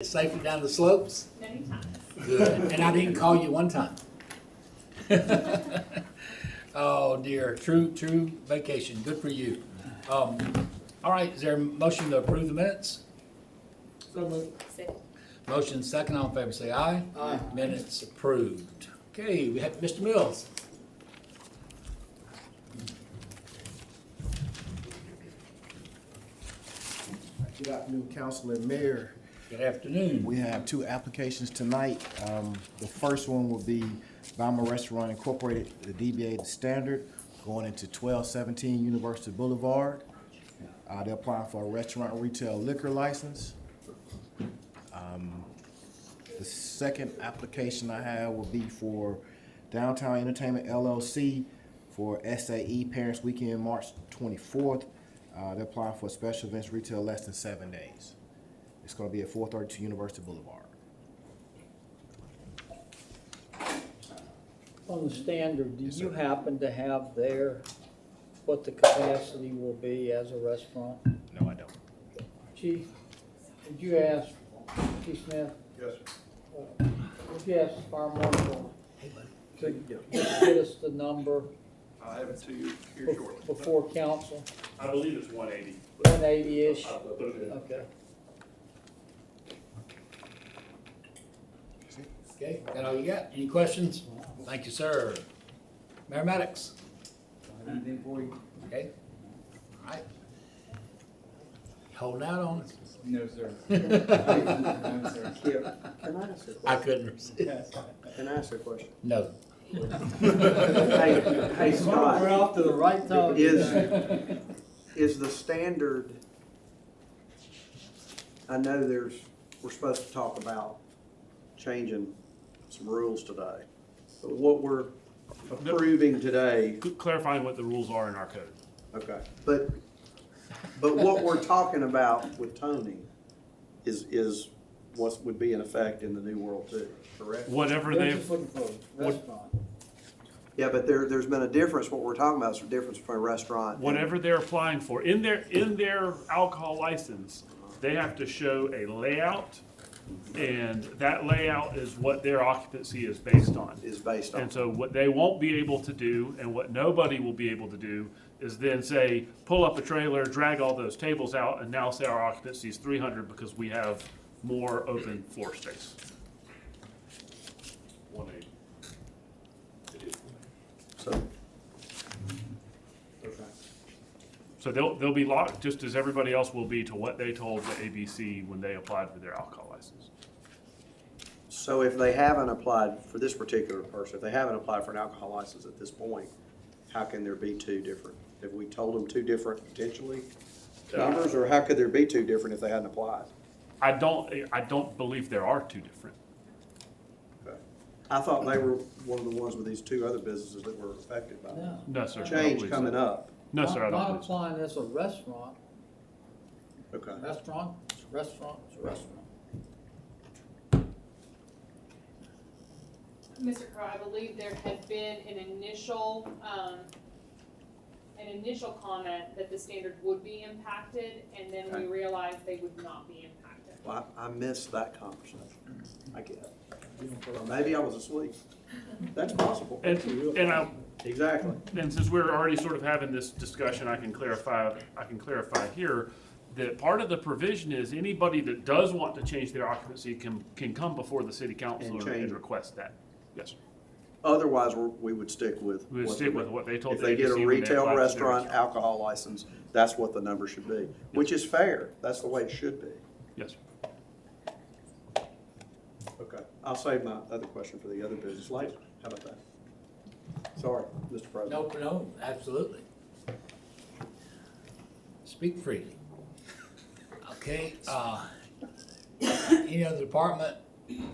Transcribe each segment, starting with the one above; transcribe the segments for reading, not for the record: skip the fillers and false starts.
Safely down the slopes? Many times. Good. And I didn't call you one time. Oh dear, true vacation. Good for you. All right, is there a motion to approve the minutes? So moved. Motion second, all in favor say aye. Aye. Minutes approved. Okay, we have Mr. Mills. Good afternoon, Council and Mayor. Good afternoon. We have two applications tonight. The first one will be Bama Restaurant Incorporated, the DBA The Standard, going into 1217 University Boulevard. They're applying for a restaurant retail liquor license. The second application I have will be for Downtown Entertainment LLC for SAE Parents Weekend, March 24th. They're applying for special events retail less than 7 days. It's going to be at 432 University Boulevard. On the Standard, do you happen to have there what the capacity will be as a restaurant? No, I don't. Chief, did you ask, Chief Smith? Yes, Would you ask the fire marshal Hey, buddy. to get us the number I have it to you here shortly. before council? I believe it's 180. 180-ish? I'll put it in. Okay. Okay, that all you got? Any questions? Thank you, sir. Mayor Maddox? Anything for you? Okay. All right. Holding out on us. No, sir. No, sir. Kip, can I ask a I question? couldn't resist. Can I ask a question? No. Hey, Scott, We're off to the right time. is the Standard, I know we're supposed to talk about changing some rules today, but what we're approving today, Clarifying what the rules are in our code. okay, but what we're talking about with Tony is what would be in effect in the new world too, correct? Whatever They're they've, just looking for a restaurant. Yeah, but there's been a difference, what we're talking about is a difference between a restaurant and. whatever they're applying for, in their alcohol license, they have to show a layout, and that layout is what their occupancy is based on. Is based on. And so what they won't be able to do, and what nobody will be able to do, is then say, pull up a trailer, drag all those tables out, and now say our occupancy is 300 because we have more open floor space. 180. It is 180. So. Okay. So they'll be locked, just as everybody else will be, to what they told the ABC when they applied for their alcohol license. So if they haven't applied for this particular person, if they haven't applied for an alcohol license at this point, how can there be two different? Have we told them two different potentially numbers, or how could there be two different if they hadn't applied? I don't believe there are two different. Okay. I thought they were one of the ones with these two other businesses that were affected by No. No, sir. I don't change believe so. coming up. No, sir, I don't Not believe so. applying as a restaurant. Okay. Restaurant, it's a restaurant, it's a restaurant. Mr. Crowe, I believe there had been an initial comment that the Standard would be impacted, and then we Okay. realized they would not be impacted. Well, I missed that conversation. I get it. Or maybe I was asleep. That's possible. And Exactly. and since we're already sort of having this discussion, I can clarify here that part of the provision is anybody that does want to change their occupancy can come before the city council And change and it. request that. Yes, sir. Otherwise, we would stick with. We would what stick the- with what they told If the they get ABC a when they retail applied for their restaurant restaurant. alcohol license, that's what the number should be, which is fair. That's the way it should be. Yes, sir. Okay. I'll save my other question for the other business later. How about that? Sorry, Mr. President. No, absolutely. Speak freely. Okay, any other department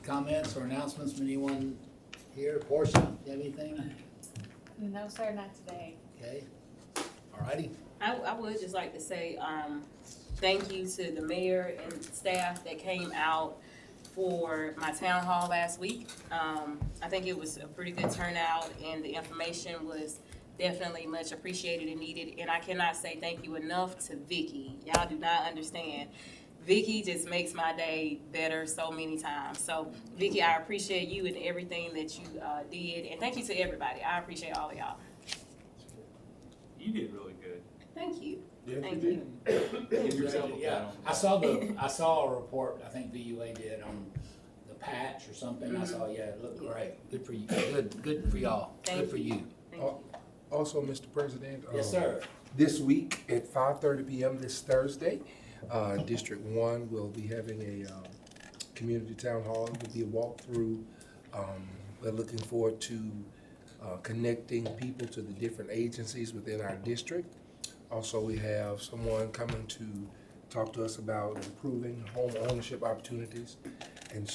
comments or announcements from anyone here? Portia, you have anything? No, sir, not today. Okay, all righty. I would just like to say, thank you to the mayor and staff that came out for my town hall last week. I think it was a pretty good turnout, and the information was definitely much appreciated and needed. And I cannot say thank you enough to Vicky. Y'all do not understand. Vicky just makes my day better so many times. So Vicky, I appreciate you and everything that you did, and thank you to everybody. I appreciate all of y'all. You did really good. Thank you. Yeah, Thank you. Give yourself a pat Yeah, on I saw a report, I think VUA did on the patch or something. I saw, yeah, it looked great. Good for you. Good for y'all. Thank Good for you. Thank you. Also, Mr. President. Yes, sir. This week at 5:30 p.m. this Thursday, District 1 will be having a community town hall. It will be a walkthrough. We're looking forward to connecting people to the different agencies within our district. Also, we have someone coming to talk to us about improving home ownership opportunities and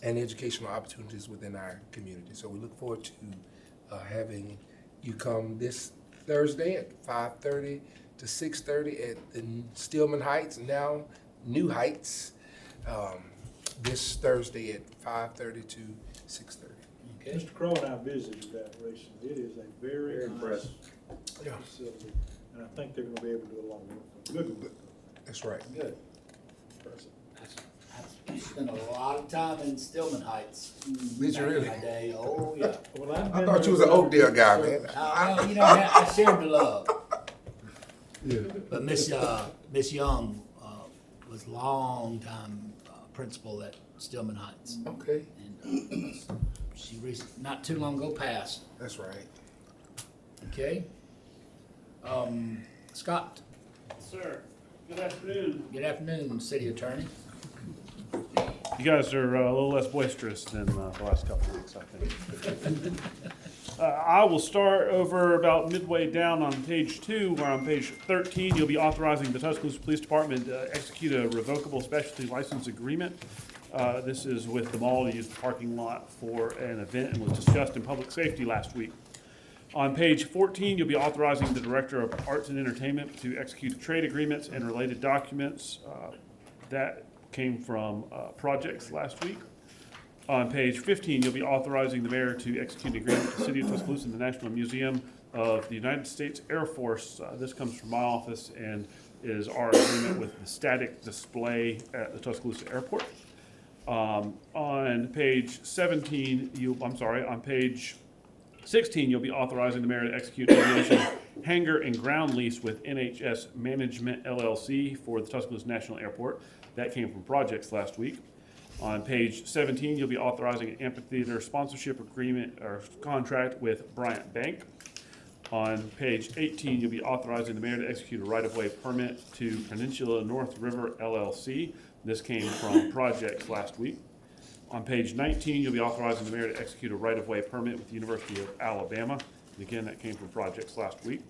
and educational opportunities within our community. So we look forward to having you come this Thursday at 5:30 to 6:30 at the Stillman Heights, now New Heights, this Thursday at 5:30 to 6:30. Okay. Mr. Crowe and I visited that recently. It is a very Very nice impressive. Yeah. facility, and I think they're gonna be able to do a lot of work. Good work. That's right. Good. Impressive. I spent a lot of time in Stillman Heights. Did you back in really? my day. Oh, yeah. Well, I've I been thought you was there an Oakdale guy, man. You know, I shared the love. Yeah. But Miss Young was long time principal at Stillman Heights. Okay, And she not too long ago passed. that's right. Okay. Scott, Sir, good afternoon. good afternoon, City Attorney. You guys are a little less boisterous than the last couple of weeks, I think. I will start over about midway down on page 2, where on page 13, you'll be authorizing the Tuscaloosa Police Department to execute a revocable specialty license agreement. This is with the mall to use the parking lot for an event and was discussed in public safety last week. On page 14, you'll be authorizing the Director of Arts and Entertainment to execute trade agreements and related documents. That came from projects last week. On page 15, you'll be authorizing the mayor to execute an agreement with the City of Tuscaloosa and the National Museum of the United States Air Force. This comes from my office and is our agreement with the static display at the Tuscaloosa Airport. On page 17, on page 16, you'll be authorizing the mayor to execute an aviation hangar and ground lease with NHS Management LLC for the Tuscaloosa National Airport. That came from projects last week. On page 17, you'll be authorizing an amphitheater sponsorship agreement or contract with Bryant Bank. On page 18, you'll be authorizing the mayor to execute a right-of-way permit to Peninsula North River LLC. This came from projects last week. On page 19, you'll be authorizing the mayor to execute a right-of-way permit with the University of Alabama. And again, that came from projects last week.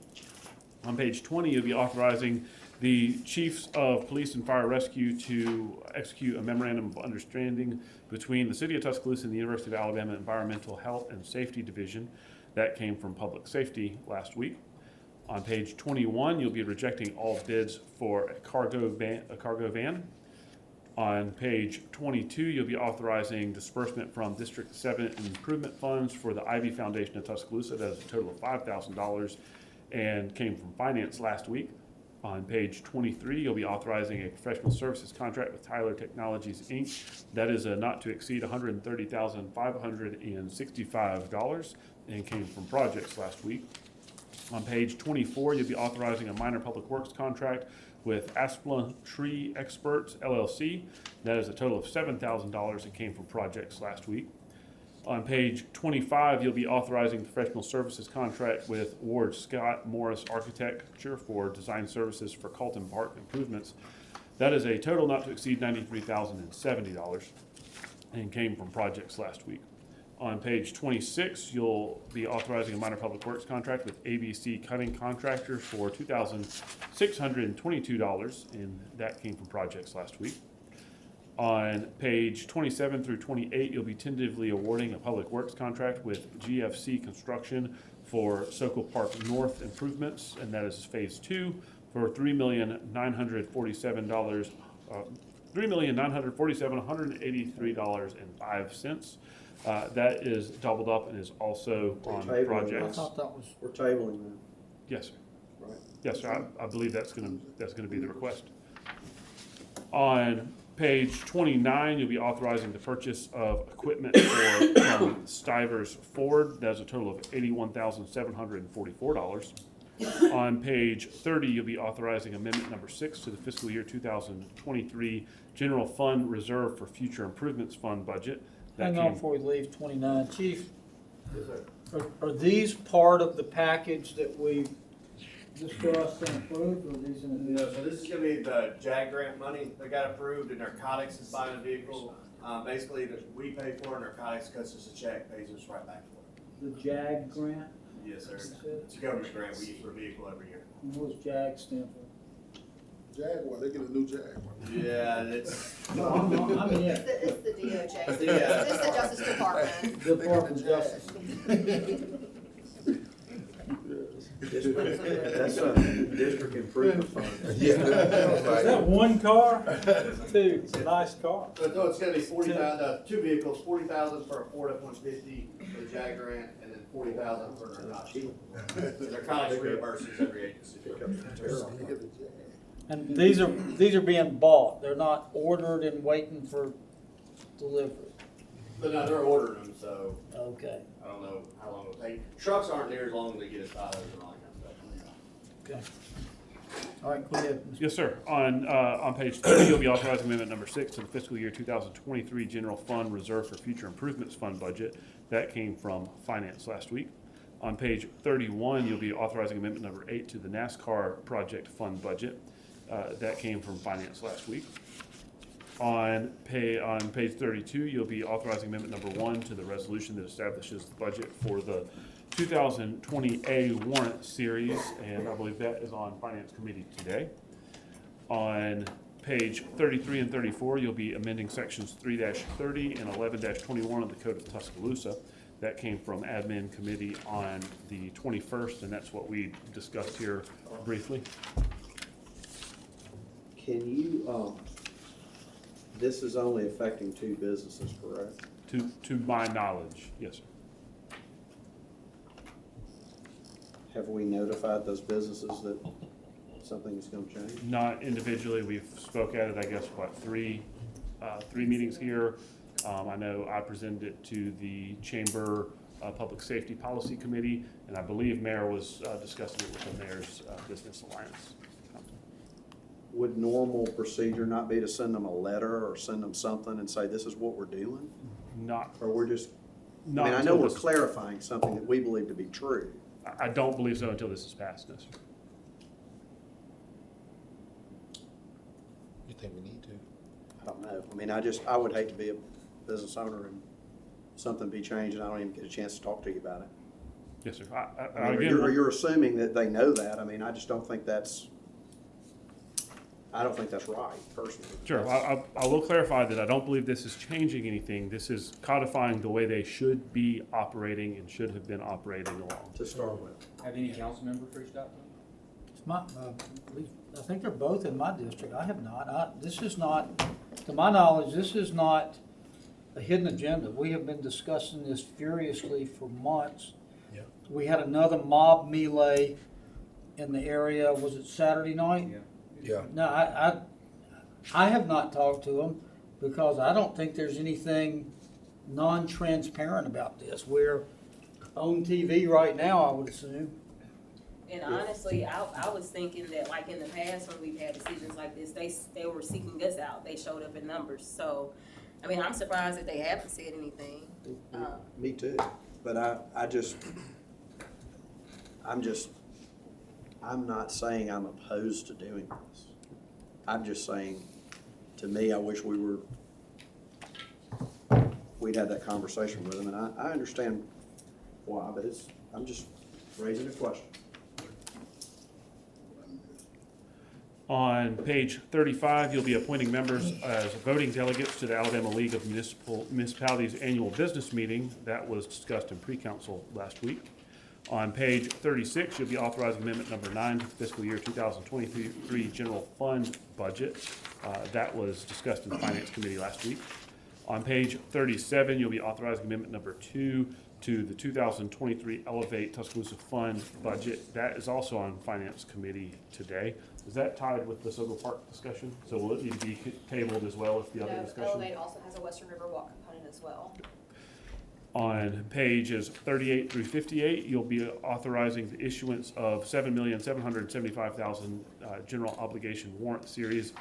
On page 20, you'll be authorizing the chiefs of police and fire rescue to execute a memorandum of understanding between the City of Tuscaloosa and the University of Alabama Environmental Health and Safety Division. That came from public safety last week. On page 21, you'll be rejecting all bids for a cargo van. On page 22, you'll be authorizing disbursement from District 7 improvement funds for the Ivy Foundation of Tuscaloosa. That is a total of $5,000 and came from finance last week. On page 23, you'll be authorizing a professional services contract with Tyler Technologies, Inc. That is a not to exceed $130,565 and came from projects last week. On page 24, you'll be authorizing a minor public works contract with Aspla Tree Experts LLC. That is a total of $7,000 and came from projects last week. On page 25, you'll be authorizing professional services contract with Ward Scott Morris Architecture for design services for Carlton Park improvements. That is a total not to exceed $93,070 and came from projects last week. On page 26, you'll be authorizing a minor public works contract with ABC Cutting Contractors for $2,622, and that came from projects last week. On page 27 through 28, you'll be tentatively awarding a public works contract with GFC Construction for Sokol Park North improvements, and that is phase 2 for $3,947,183.05. That is doubled up and is also on Tabling. I projects. thought that was, We're tabling that, Yes, sir. right? Yes, sir. I believe that's gonna be the request. On page 29, you'll be authorizing the purchase of equipment from Stivers Ford. That's a total of $81,744. On page 30, you'll be authorizing amendment number 6 to the fiscal year 2023 General Fund Reserve for Future Improvements Fund budget. That Hang on came- before we leave 29. Chief, are these part of the package that we discussed and approved, or are these in No, so this is gonna be the JAG grant money that got approved, and narcotics is buying a vehicle. Basically, that we pay for it, narcotics cuts us a check, pays us right back for it. the JAG grant? Yes, sir. It's a government grant we use for a vehicle every year. And what does JAG stand for? Jaguar, they get a new Jaguar. Yeah, it's, No, I mean, yeah. It's the DOJ, Yeah. it's the Justice Department. Department of Justice. That's a district improvement fund. Yeah. Is that one car? Two, it's a nice car. no, it's gonna be 40,000, 2 vehicles, 40,000 for a Ford F-150 for the JAG grant, and then 40,000 for narcotics. Narcotics reimburses every agency. And these are being bought, they're not ordered and waiting for delivery. But no, they're ordering them, so Okay, I don't know how long it'll take. Trucks aren't near as long as they get inside of and all that kind of stuff. okay. All right, go ahead. Mr. Yes, sir. On page 30, you'll be authorizing amendment number 6 to the fiscal year 2023 General Fund Reserve for Future Improvements Fund budget. That came from Finance last week. On page 31, you'll be authorizing amendment number 8 to the NASCAR Project Fund budget. That came from Finance last week. On page 32, you'll be authorizing amendment number 1 to the resolution that establishes the budget for the 2020A warrant series, and I believe that is on Finance Committee today. On page 33 and 34, you'll be amending sections 3-30 and 11-21 of the Code of Tuscaloosa. That came from Admin Committee on the 21st, and that's what we discussed here briefly. Can you, this is only affecting 2 businesses, correct? To my knowledge, yes, sir. Have we notified those businesses that something's gonna change? Not individually, we've spoke at it, I guess, three meetings here. I know I presented it to the Chamber Public Safety Policy Committee, and I believe Mayor was discussing it with the Mayor's Business Alliance. Would normal procedure not be to send them a letter or send them something and say, this is what we're doing? Not, Or we're just, I not mean, I know until we're this, clarifying something that we believe to be true. I don't believe so until this is passed, no, sir. You think we need to? I don't know. I mean, I would hate to be a business owner and something be changed and I don't even get a chance to talk to you about it. Yes, sir. I mean, you're assuming that they know that. I mean, I just don't think that's, I don't think that's right, personally. Sure, I will clarify that I don't believe this is changing anything. This is codifying the way they should be operating and should have been operating along. To start with. Have any council members reached out to them? It's my, I think they're both in my district. I have not. This is not, to my knowledge, this is not a hidden agenda. We have been discussing this furiously for months. Yeah. We had another mob melee in the area, was it Saturday night? Yeah. No, I have not talked to them because I don't think there's anything non-transparent about this. We're on TV right now, I would assume. And honestly, I was thinking that like in the past, when we've had decisions like this, they were seeking us out. They showed up in numbers. So, I mean, I'm surprised that they haven't said anything. Me too. But I'm not saying I'm opposed to doing this. I'm just saying, to me, I wish we'd had that conversation with them, and I understand why, but I'm just raising a question. On page 35, you'll be appointing members as voting delegates to the Alabama League of Municipalities Annual Business Meeting. That was discussed in pre-council last week. On page 36, you'll be authorizing amendment number 9 to the fiscal year 2023 General Fund budget. That was discussed in the Finance Committee last week. On page 37, you'll be authorizing amendment number 2 to the 2023 Elevate Tuscaloosa Fund budget. That is also on Finance Committee today. Is that tied with the Sogo Park discussion? So will it need to be tabled as well as the other No, discussion? Elevate also has a Western River Walk component as well. On pages 38 through 58, you'll be authorizing the issuance of 7,775,000 general obligation warrant series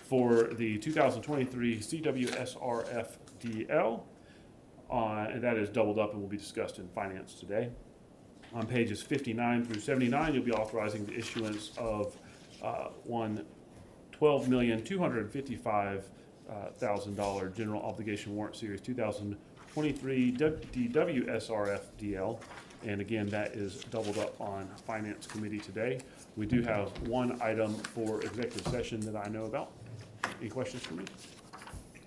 for the 2023 CWSRFDL, and that is doubled up and will be discussed in finance today. On pages 59 through 79, you'll be authorizing the issuance of $12,255,000 general obligation warrant series 2023 DWSRFDL, and again, that is doubled up on Finance Committee today. We do have one item for executive session that I know about. Any questions for me?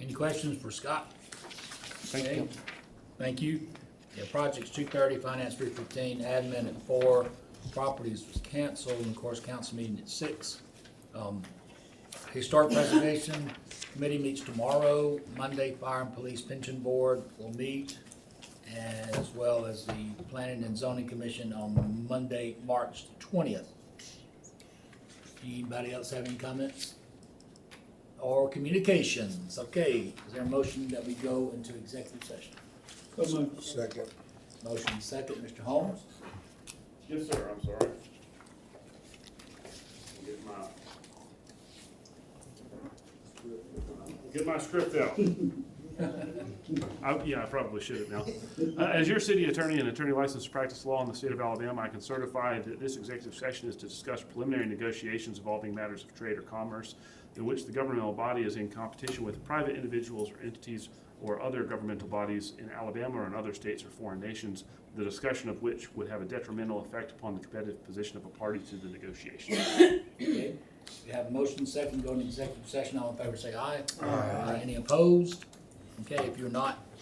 Any questions for Scott? Thank you. Thank you. Yeah, projects 2:30, finance 3:15, admin at 4, properties was canceled, and of course, council meeting at 6. Historic Preservation Committee meets tomorrow. Monday, Fire and Police Pension Board will meet, as well as the Planning and Zoning Commission on Monday, March 20th. Anybody else have any comments? Or communications? Okay, is there a motion that we go into executive session? Second. Motion second, Mr. Holmes? Yes, sir, I'm sorry. Get my script out. I probably should have now. As your city attorney and attorney licensed to practice law in the state of Alabama, I can certify that this executive session is to discuss preliminary negotiations involving matters of trade or commerce in which the governmental body is in competition with private individuals or entities or other governmental bodies in Alabama or in other states or foreign nations, the discussion of which would have a detrimental effect upon the competitive position of a party to the negotiation. Okay, we have a motion second, go into executive session, all in favor say aye. Aye. Any opposed? Okay, if you're not